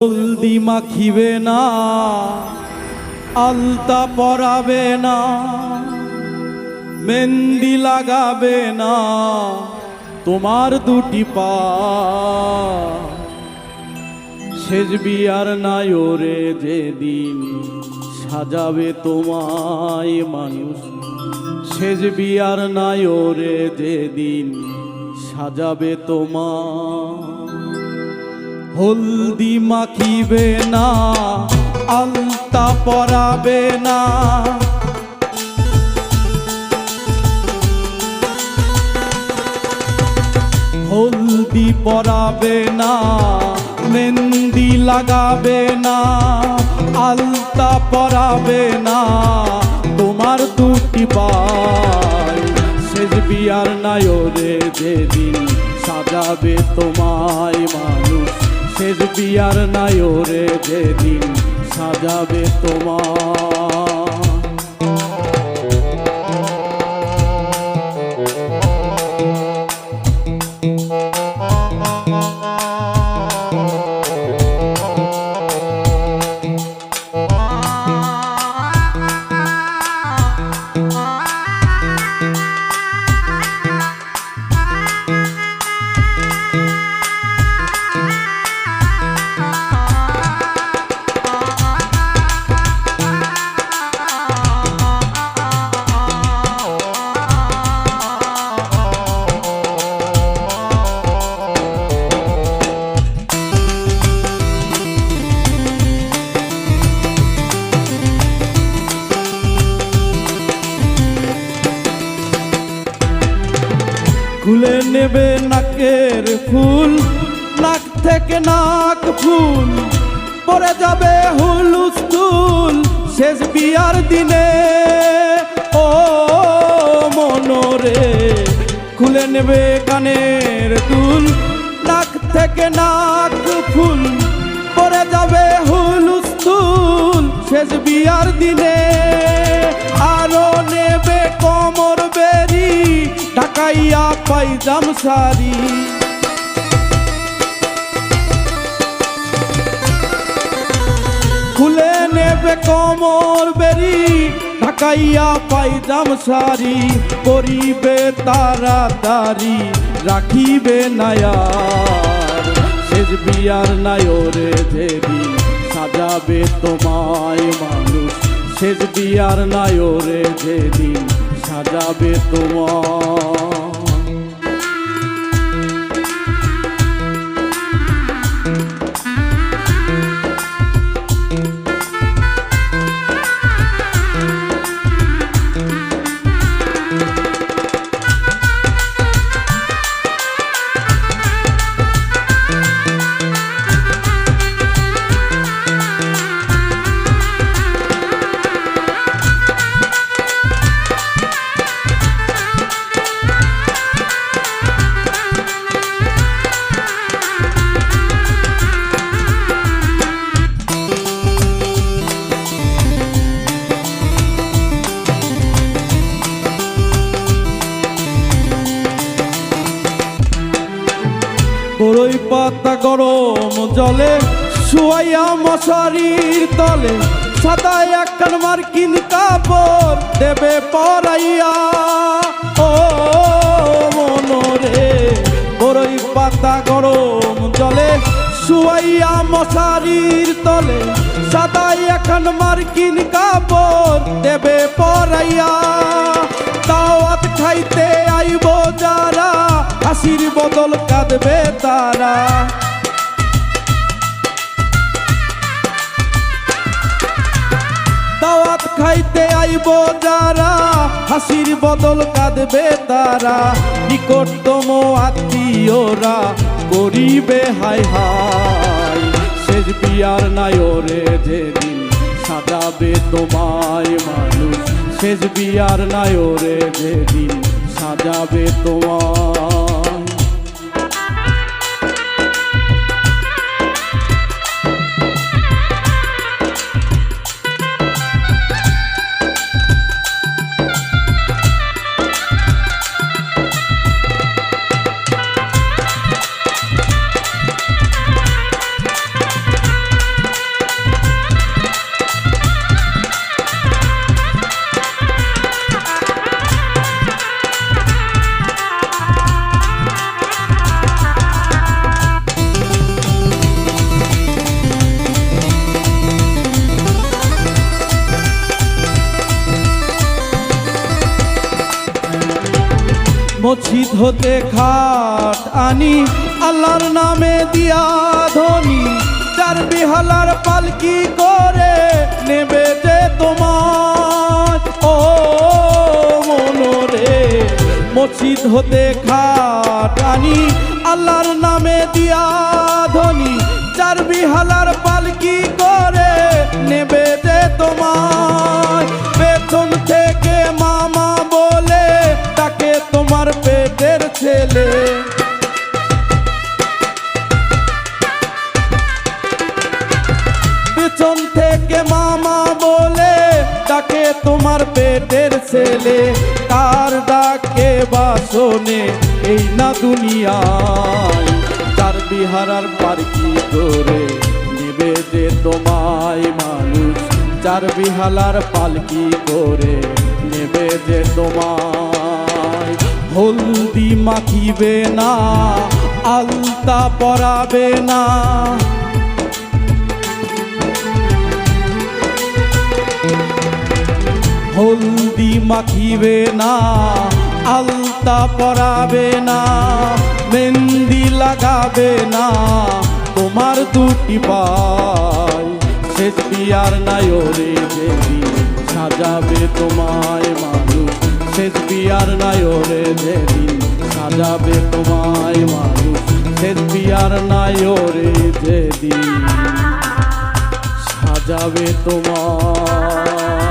হলদি মাখিবে না, আলতা পরাবে না, মেহেন্দি লাগাবে না তোমার দুটি পা। শেষ বিয়ার নায়রে যেদিন সাজাবে তোমায় মানুষ, শেষ বিয়ার নায়রে যেদিন সাজাবে তোমায়। হলদি মাখিবে না, আলতা পরাবে না, হলদি পরাবে না, মেহেন্দি লাগাবে না, আলতা পরাবে না তোমার দুটি পায়। শেষ বিয়ার নায়রে যেদিন সাজাবে তোমায় মানুষ, শেষ বিয়ার নায়রে যেদিন সাজাবে তোমায়। খুলে নেবে নাকের ফুল, নাক থেকে নাক ফুল পরে যাবে হুলস্থুল শেষ বিয়ার দিনে। ও মনরে খুলে নেবে কানের দুল, নাক থেকে নাক ফুল পরে যাবে হুলস্থুল শেষ বিয়ার দিনে। আরো নেবে কোমর বেরি, ঢাকাইয়া পাইজাম শাড়ি, খুলে নেবে কোমর বেরি, ঢাকাইয়া পাইজাম শাড়ি, করিবে তাড়াতাড়ি রাখিবে নায়ার। শেষ বিয়ার নায়রে যেদিন সাজাবে তোমায় মানুষ, শেষ বিয়ার নায়রে যেদিন সাজাবে তোমায়। বড়ই পাতা গরম জলে শুয়াইয়া মশারির তলে, সাদা একখান মার্কিন কাপড় দেবে পরাইয়া। ও মনরে বড়ই পাতা গরম জলে শুয়াইয়া মশারির তলে, সাদা একখান মার্কিন কাপড় দেবে পরাইয়া। দাওয়াত খাইতে আইব যারা, হাসির বদল কাঁদবে তারা। দাওয়াত খাইতে আইব যারা, হাসির বদল কাঁদবে তারা। নিকটতম আত্মীয়রা করিবে হাই হাই। শেষ বিয়ার নায়রে যেদিন সাজাবে তোমায় মানুষ, শেষ বিয়ার নায়রে যেদিন সাজাবে তোমায়। মসজিদ হতে খাট আনি আল্লাহর নামে দিয়া ধনি চার বিহালার পালকি করে নেবে যে তোমার ও মনরে মসজিদ হতে খাট আনি আল্লাহর নামে দিয়া ধনি চার বিহালার পালকি করে নেবে যে তোমার পেছন থেকে মামা বলে তাকে তোমার পেটের ছেলে পেছন থেকে মামা বলে তাকে তোমার পেটের ছেলে তার ডাকে বাসনে এই না দুনিয়ায় চার বিহারার পালকি করে নেবে যে তোমায় মানুষ চার বিহালার পালকি করে নেবে যে তোমায় হলদি মাখিবে না আলতা পরাবে না হলদি মাখিবে না আলতা পরাবে না মেহেন্দি লাগাবে না তোমার দুটি পায় শেষ বিয়ার নায়রে যেদিন সাজাবে তোমায় মানুষ শেষ বিয়ার নায়রে যেদিন সাজাবে তোমায় মানুষ শেষ বিয়ার নায়রে যেদিন সাজাবে তোমায়